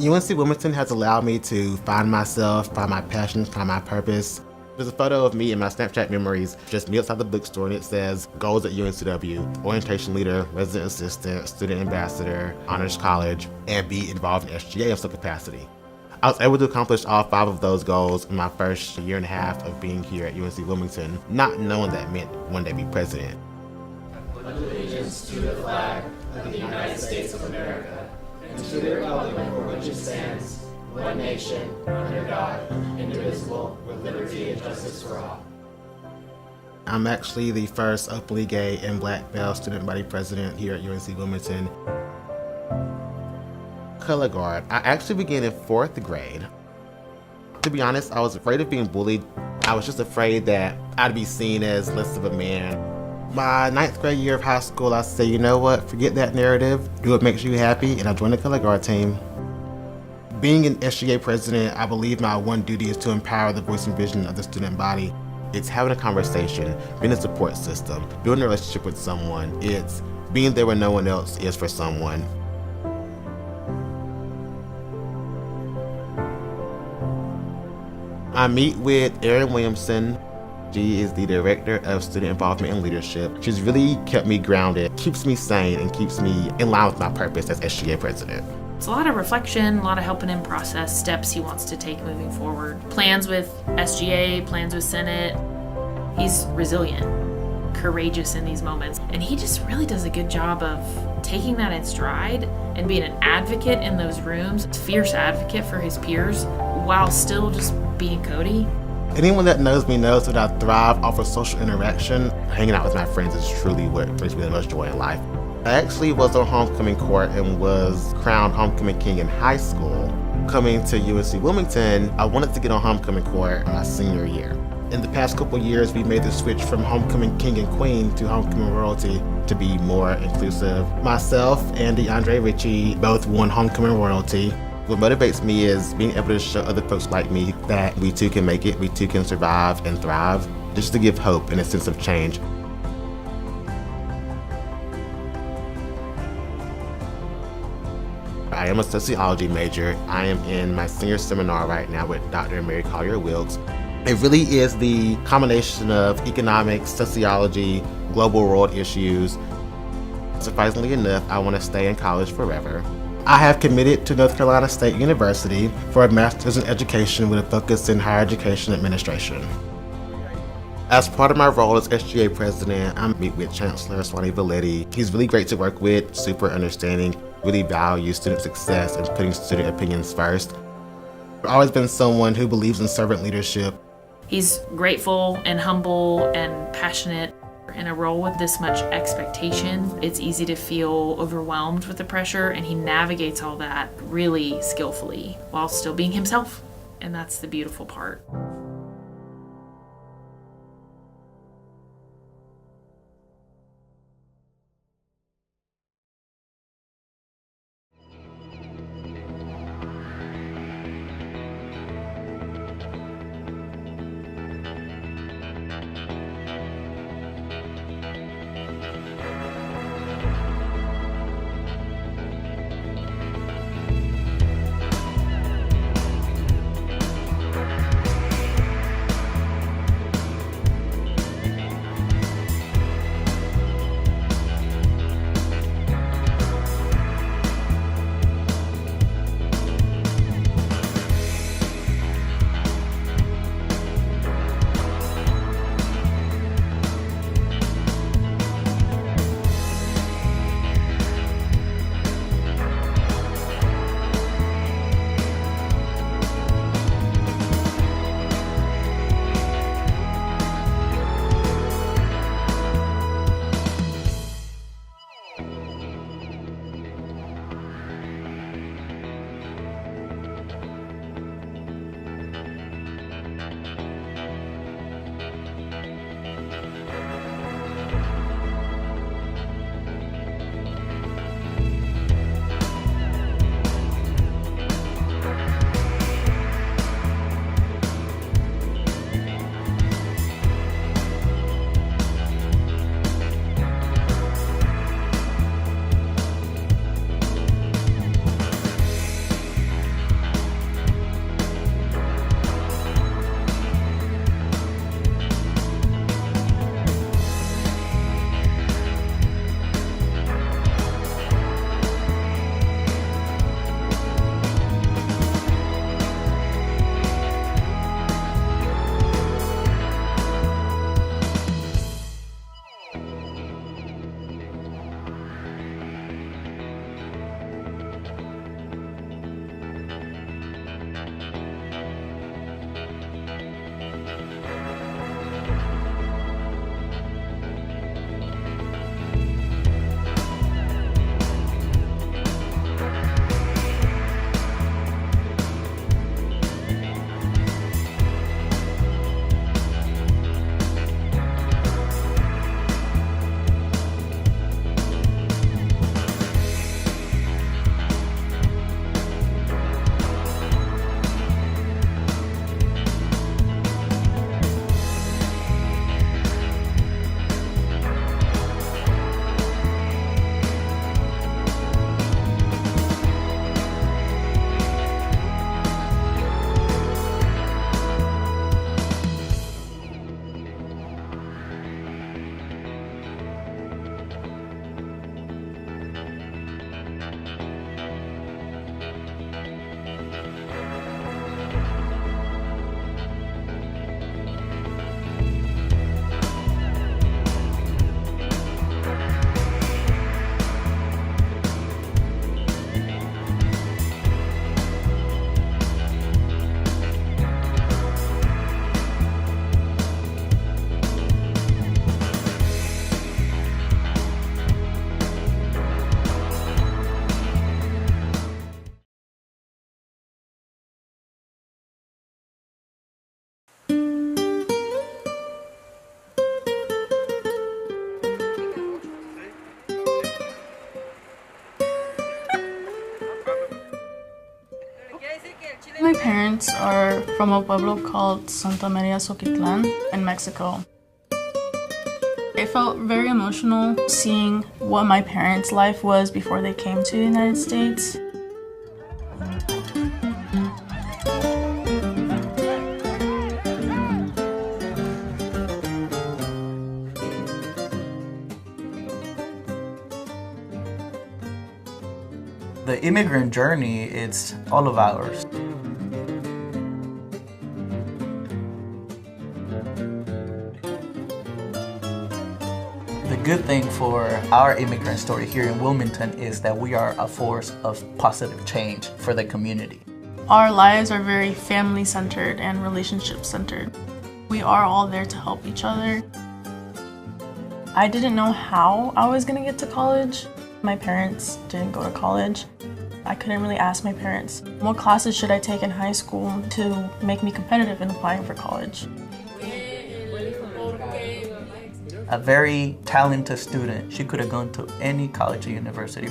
UNC Wilmington has allowed me to find myself, find my passion, find my purpose. There's a photo of me in my Snapchat memories, just me outside the bookstore, and it says, goals at UNCW, orientation leader, resident assistant, student ambassador, honors college, and be involved in SGA in some capacity. I was able to accomplish all 5 of those goals in my first year and a half of being here at UNC Wilmington, not knowing that meant one day be president. I pledge allegiance to the flag of the United States of America and to the republic for which it stands, one nation, under God, indivisible, with liberty and justice for all. I'm actually the first openly gay and black male student body president here at UNC Wilmington. Color guard. I actually began in 4th grade. To be honest, I was afraid of being bullied. I was just afraid that I'd be seen as less of a man. My 9th grade year of high school, I said, you know what, forget that narrative, do what makes you happy, and I joined the color guard team. Being an SGA president, I believe my one duty is to empower the voice and vision of the student body. It's having a conversation, being a support system, building a relationship with someone. It's being there when no one else is for someone. I meet with Erin Williamson. She is the Director of Student Involvement and Leadership. She's really kept me grounded, keeps me sane, and keeps me in line with my purpose as SGA president. It's a lot of reflection, a lot of helping him process steps he wants to take moving forward. Plans with SGA, plans with Senate. He's resilient, courageous in these moments, and he just really does a good job of taking that in stride and being an advocate in those rooms, a fierce advocate for his peers, while still just being Cody. Anyone that knows me knows that I thrive off of social interaction. Hanging out with my friends is truly what brings me the most joy in life. I actually was on homecoming court and was crowned homecoming king in high school. Coming to UNC Wilmington, I wanted to get on homecoming court my senior year. In the past couple years, we made the switch from homecoming king and queen to homecoming royalty to be more inclusive. Myself and DeAndre Ritchie both won homecoming royalty. What motivates me is being able to show other folks like me that we too can make it, we too can survive and thrive, just to give hope and a sense of change. I am a sociology major. I am in my senior seminar right now with Dr. Mary Collier Wilkes. It really is the combination of economics, sociology, global world issues. Surprisingly enough, I want to stay in college forever. I have committed to North Carolina State University for a master's in education with a focus in higher education administration. As part of my role as SGA president, I meet with Chancellor Swanee Valetti. He's really great to work with, super understanding, really values student success and putting student opinions first. I've always been someone who believes in servant leadership. He's grateful and humble and passionate. In a role with this much expectation, it's easy to feel overwhelmed with the pressure, and he navigates all that really skillfully while still being himself. And that's the beautiful part. My parents are from a pueblo called Santa Maria Soquitlan in Mexico. It felt very emotional seeing what my parents' life was before they came to the United States. The immigrant journey, it's all of ours. The good thing for our immigrant story here in Wilmington is that we are a force of positive change for the community. Our lives are very family-centered and relationship-centered. We are all there to help each other. I didn't know how I was gonna get to college. My parents didn't go to college. I couldn't really ask my parents, what classes should I take in high school to make me competitive in applying for college? A very talented student, she could have gone to any college or university.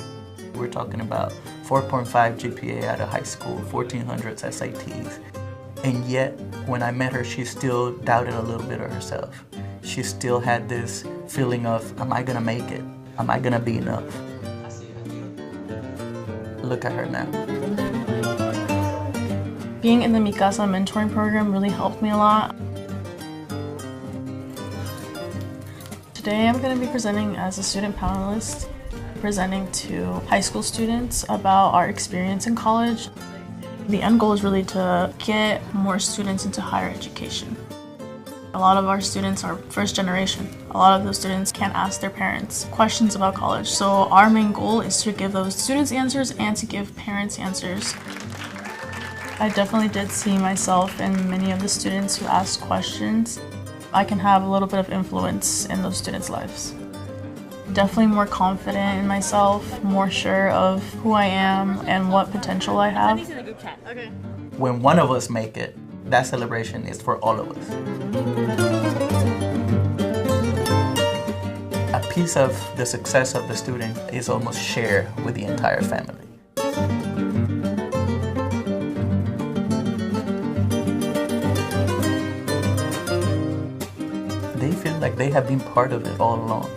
We're talking about 4.5 GPA out of high school, 1400s SATs. And yet, when I met her, she still doubted a little bit of herself. She still had this feeling of, am I gonna make it? Am I gonna be enough? Look at her now. Being in the Mi Casa mentoring program really helped me a lot. Today I'm going to be presenting as a student panelist, presenting to high school students about our experience in college. The end goal is really to get more students into higher education. A lot of our students are first generation. A lot of those students can't ask their parents questions about college. So our main goal is to give those students answers and to give parents answers. I definitely did see myself in many of the students who asked questions. I can have a little bit of influence in those students' lives. Definitely more confident in myself, more sure of who I am and what potential I have. When one of us make it, that celebration is for all of us. A piece of the success of the student is almost shared with the entire family. They feel like they have been part of it all along.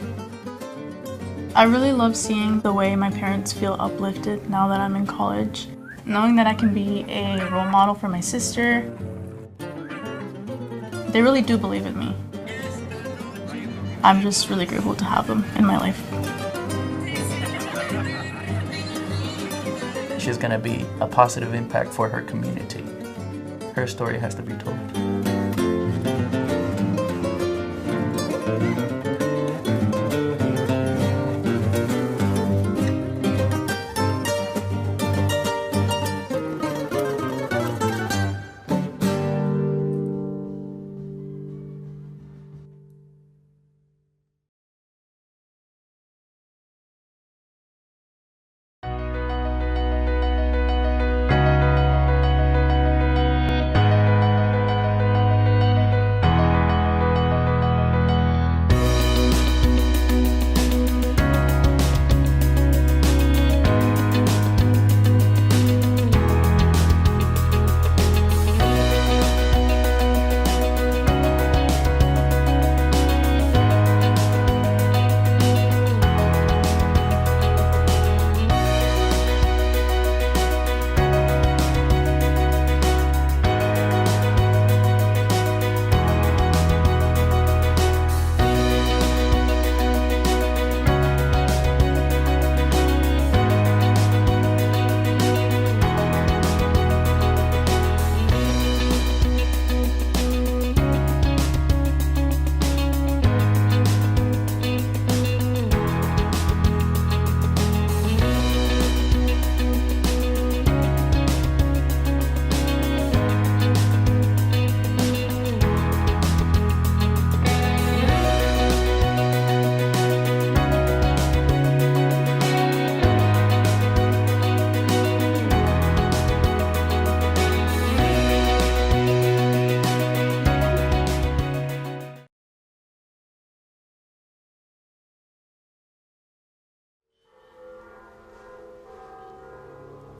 I really love seeing the way my parents feel uplifted now that I'm in college. Knowing that I can be a role model for my sister. They really do believe in me. I'm just really grateful to have them in my life. She's gonna be a positive impact for her community. Her story has to be told.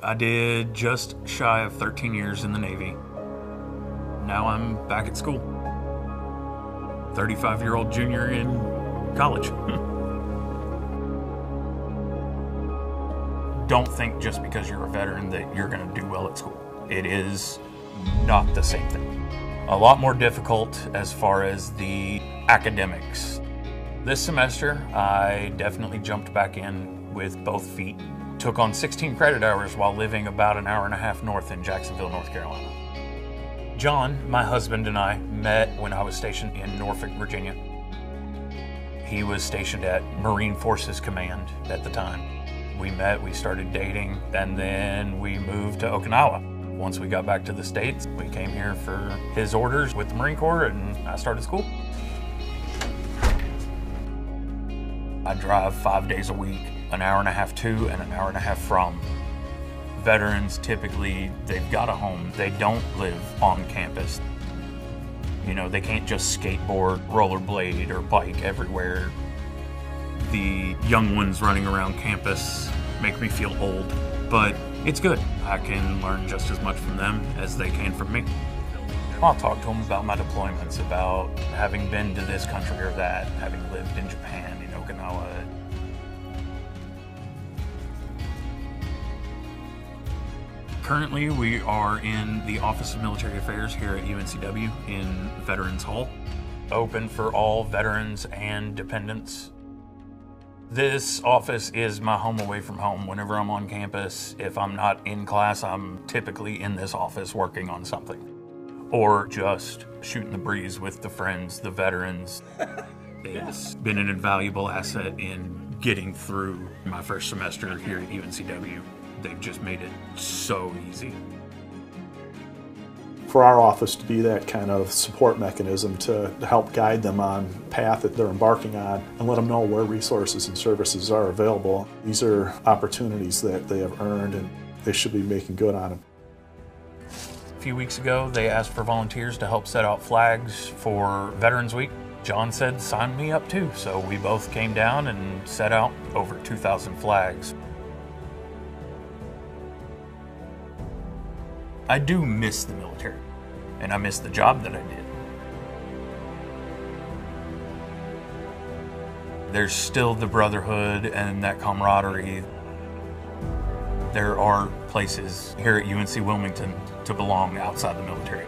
I did just shy of 13 years in the Navy. Now I'm back at school. 35-year-old junior in college. Don't think just because you're a veteran that you're going to do well at school. It is not the same thing. A lot more difficult as far as the academics. This semester, I definitely jumped back in with both feet. Took on 16 credit hours while living about an hour and a half north in Jacksonville, North Carolina. John, my husband, and I met when I was stationed in Norfolk, Virginia. He was stationed at Marine Forces Command at the time. We met, we started dating, and then we moved to Okinawa. Once we got back to the States, we came here for his orders with the Marine Corps, and I started school. I drive 5 days a week, an hour and a half to and an hour and a half from. Veterans, typically, they've got a home. They don't live on campus. You know, they can't just skateboard, rollerblade, or bike everywhere. The young ones running around campus make me feel old, but it's good. I can learn just as much from them as they can from me. I'll talk to them about my deployments, about having been to this country or that, having lived in Japan, in Okinawa. Currently, we are in the Office of Military Affairs here at UNCW in Veterans Hall, open for all veterans and dependents. This office is my home away from home. Whenever I'm on campus, if I'm not in class, I'm typically in this office working on something. Or just shooting the breeze with the friends, the veterans. It's been an invaluable asset in getting through my first semester here at UNCW. They've just made it so easy. For our office to be that kind of support mechanism to help guide them on the path that they're embarking on and let them know where resources and services are available. These are opportunities that they have earned and they should be making good on them. A few weeks ago, they asked for volunteers to help set out flags for Veterans Week. John said, sign me up too. So we both came down and set out over 2,000 flags. I do miss the military, and I miss the job that I did. There's still the brotherhood and that camaraderie. There are places here at UNC Wilmington to belong outside the military.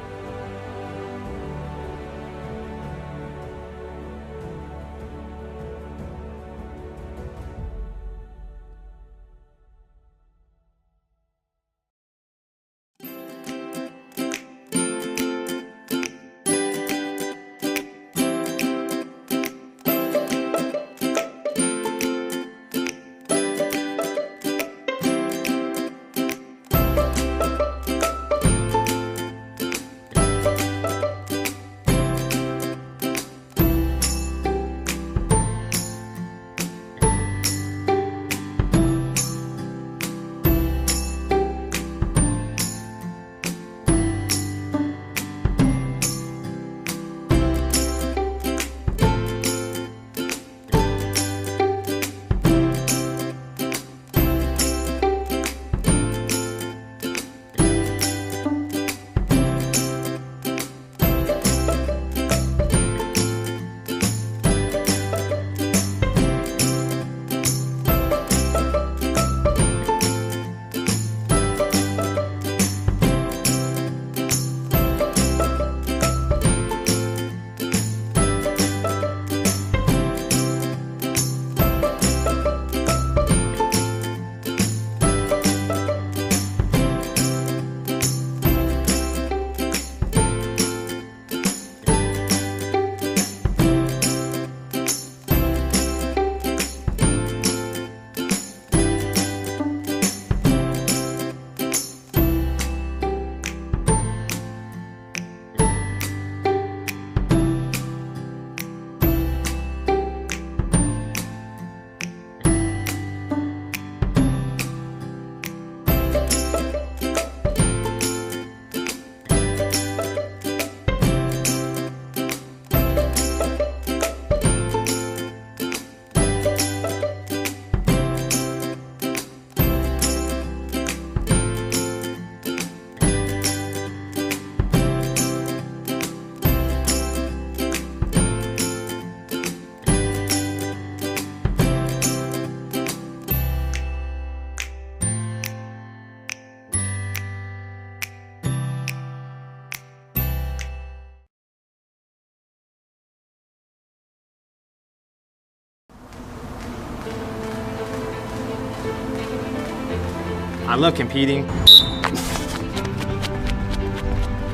I love competing.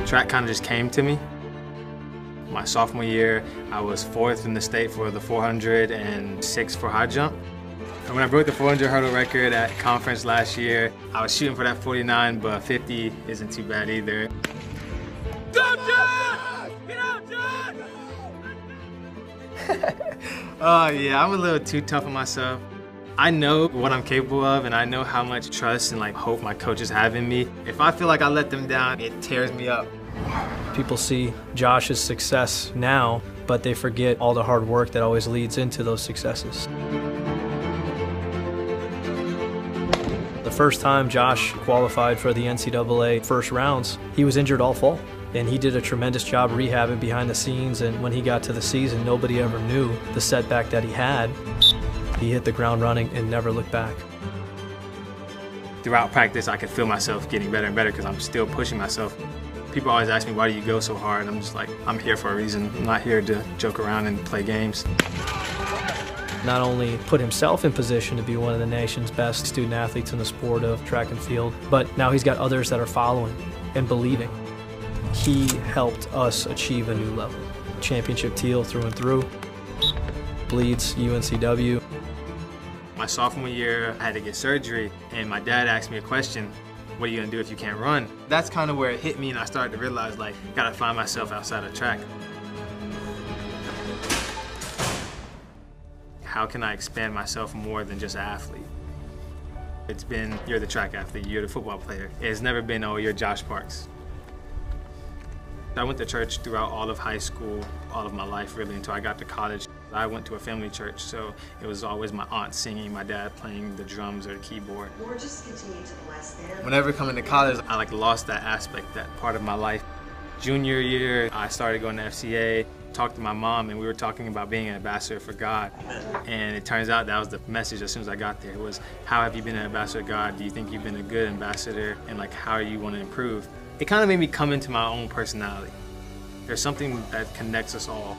Track kind of just came to me. My sophomore year, I was 4th in the state for the 400 and 6th for high jump. And when I broke the 400 hurdle record at conference last year, I was shooting for that 49, but 50 isn't too bad either. Go, John! Get out, John! Oh yeah, I'm a little too tough on myself. I know what I'm capable of, and I know how much trust and hope my coaches have in me. If I feel like I let them down, it tears me up. People see Josh's success now, but they forget all the hard work that always leads into those successes. The first time Josh qualified for the NCAA first rounds, he was injured all fall. And he did a tremendous job rehabbing behind the scenes, and when he got to the season, nobody ever knew the setback that he had. He hit the ground running and never looked back. Throughout practice, I could feel myself getting better and better because I'm still pushing myself. People always ask me, why do you go so hard? I'm just like, I'm here for a reason. I'm not here to joke around and play games. Not only put himself in position to be one of the nation's best student athletes in the sport of track and field, but now he's got others that are following and believing. He helped us achieve a new level. Championship teal through and through, bleeds UNCW. My sophomore year, I had to get surgery, and my dad asked me a question, what are you gonna do if you can't run? That's kind of where it hit me, and I started to realize, gotta find myself outside of track. How can I expand myself more than just an athlete? It's been, you're the track athlete, you're the football player. It's never been, oh, you're Josh Parks. I went to church throughout all of high school, all of my life really, until I got to college. I went to a family church, so it was always my aunt singing, my dad playing the drums or the keyboard. We're just continuing to bless them. Whenever coming to college, I lost that aspect, that part of my life. Junior year, I started going to FCA, talked to my mom, and we were talking about being an ambassador for God. And it turns out that was the message as soon as I got there. It was, how have you been an ambassador of God? Do you think you've been a good ambassador? And how do you want to improve? It kind of made me come into my own personality. There's something that connects us all.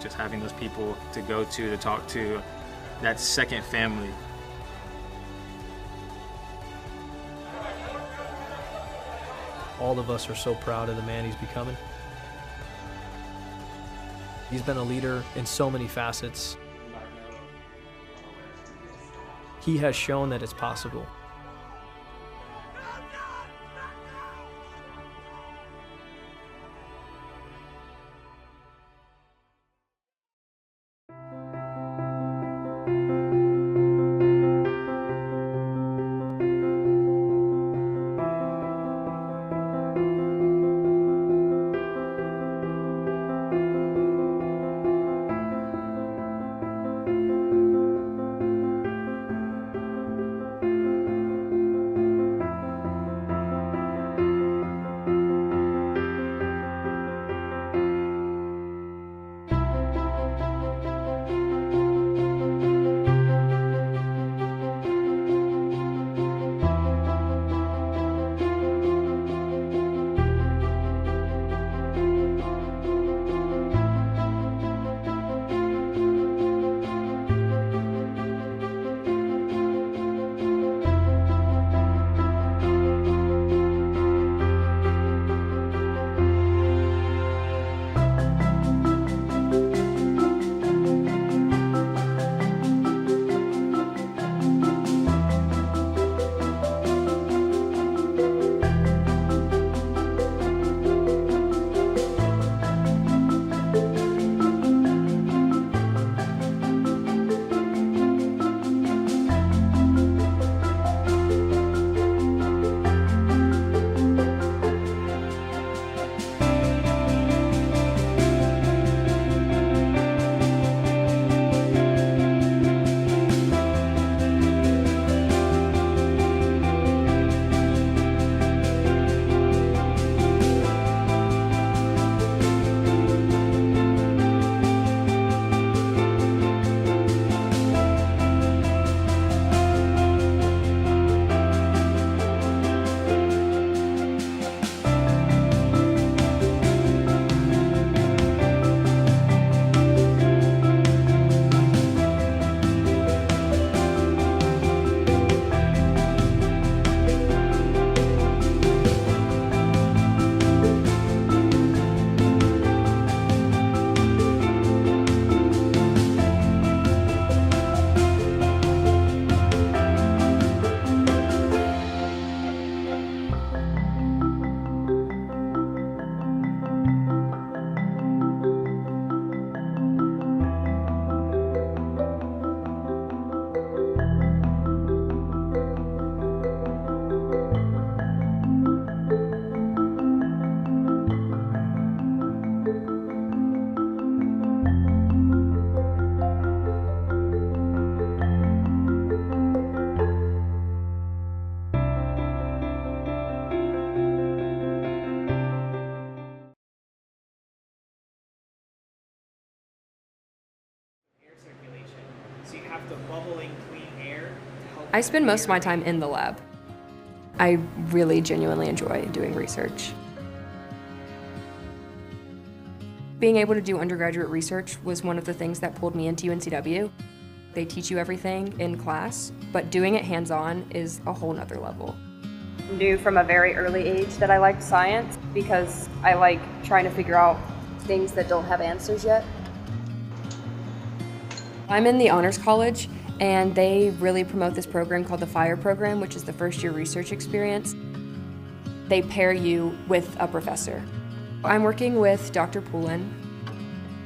Just having those people to go to talk to, that second family. All of us are so proud of the man he's becoming. He's been a leader in so many facets. He has shown that it's possible. I spend most of my time in the lab. I really genuinely enjoy doing research. Being able to do undergraduate research was one of the things that pulled me into UNCW. They teach you everything in class, but doing it hands-on is a whole nother level. Knew from a very early age that I liked science because I like trying to figure out things that don't have answers yet. I'm in the Honors College, and they really promote this program called the FIRE program, which is the first year research experience. They pair you with a professor. I'm working with Dr. Poulin.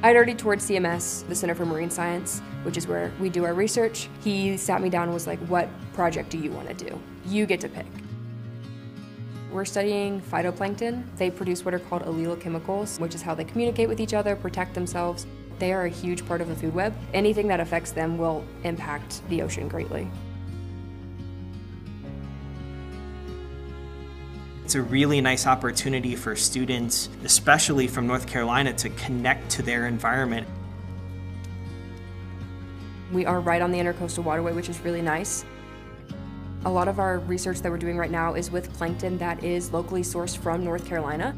I'd already toured CMS, the Center for Marine Science, which is where we do our research. He sat me down and was like, what project do you want to do? You get to pick. We're studying phytoplankton. They produce what are called allelochemicals, which is how they communicate with each other, protect themselves. They are a huge part of the food web. Anything that affects them will impact the ocean greatly. It's a really nice opportunity for students, especially from North Carolina, to connect to their environment. We are right on the Intercoastal Waterway, which is really nice. A lot of our research that we're doing right now is with plankton that is locally sourced from North Carolina.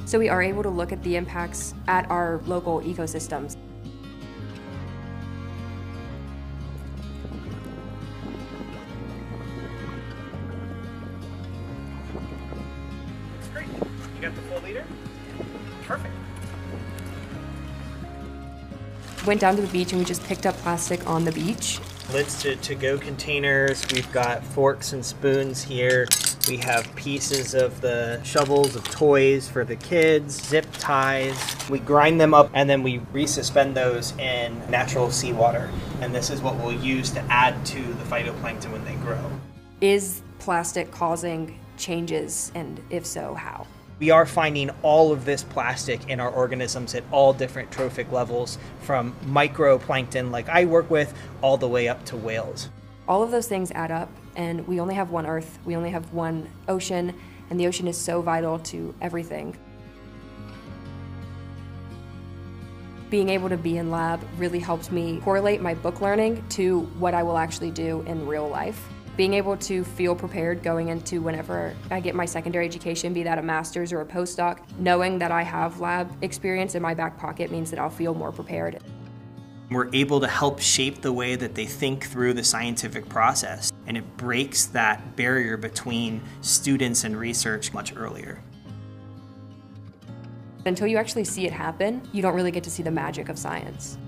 So we are able to look at the impacts at our local ecosystems. Great. You got the full liter? Perfect. Went down to the beach and we just picked up plastic on the beach. Lids to go containers. We've got forks and spoons here. We have pieces of the shovels of toys for the kids, zip ties. We grind them up and then we resuspend those in natural seawater. And this is what we'll use to add to the phytoplankton when they grow. Is plastic causing changes, and if so, how? We are finding all of this plastic in our organisms at all different trophic levels, from microplankton like I work with, all the way up to whales. All of those things add up, and we only have one Earth, we only have one ocean, and the ocean is so vital to everything. Being able to be in lab really helped me correlate my book learning to what I will actually do in real life. Being able to feel prepared going into whenever I get my secondary education, be that a master's or a postdoc, knowing that I have lab experience in my back pocket means that I'll feel more prepared. We're able to help shape the way that they think through the scientific process, and it breaks that barrier between students and research much earlier. Until you actually see it happen, you don't really get to see the magic of science.